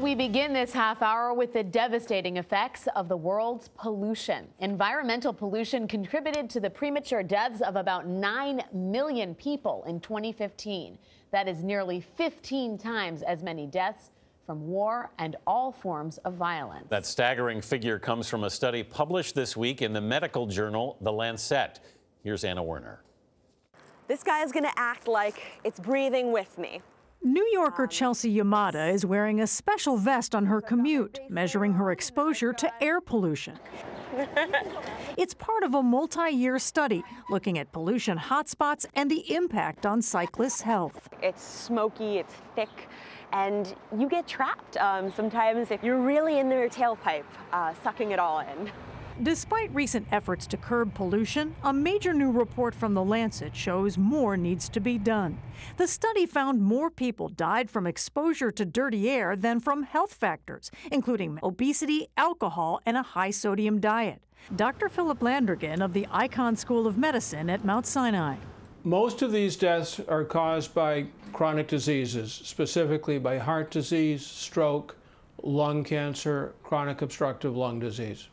We begin this half hour with the devastating effects of the world's pollution. Environmental pollution contributed to the premature deaths of about 9 million people in 2015. That is nearly 15 times as many deaths from war and all forms of violence. That staggering figure comes from a study published this week in the medical journal, The Lancet. Here's Werner. This guy is going to act like it's breathing with me. New Yorker Chelsea Yamada is wearing a special vest on her commute, measuring her exposure to air pollution. It's part of a multi-year study looking at pollution hotspots and the impact on cyclists' health. It's smoky, it's thick, and you get trapped sometimes if you're really in their tailpipe, sucking it all in. Despite recent efforts to curb pollution, a major new report from The Lancet shows more needs to be done. The study found more people died from exposure to dirty air than from health factors, including obesity, alcohol, and a high-sodium diet. Dr. Philip Landrigan of the Icahn School of Medicine at Mount Sinai. Most of these deaths are caused by chronic diseases, specifically by heart disease, stroke, lung cancer, chronic obstructive lung disease.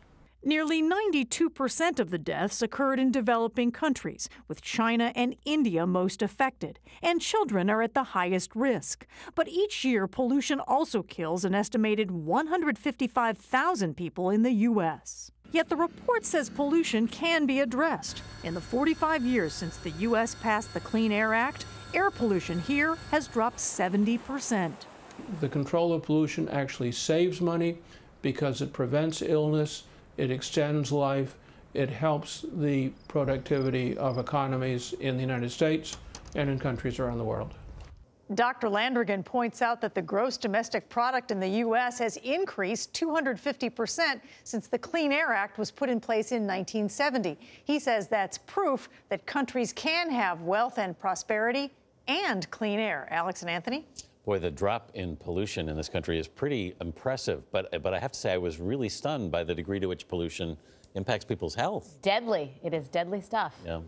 Nearly 92% of the deaths occurred in developing countries, with China and India most affected, and children are at the highest risk. But each year, pollution also kills an estimated 155,000 people in the U.S. Yet the report says pollution can be addressed. In the 45 years since the U.S. passed the Clean Air Act, air pollution here has dropped 70%. The control of pollution actually saves money because it prevents illness. It extends life. It helps the productivity of economies in the United States and in countries around the world. Dr. Landrigan points out that the gross domestic product in the U.S. has increased 250% since the Clean Air Act was put in place in 1970. He says that's proof that countries can have wealth and prosperity and clean air. Alex and Anthony? Boy, the drop in pollution in this country is pretty impressive, but I have to say I was really stunned by the degree to which pollution impacts people's health. Deadly. It is deadly stuff. Yeah.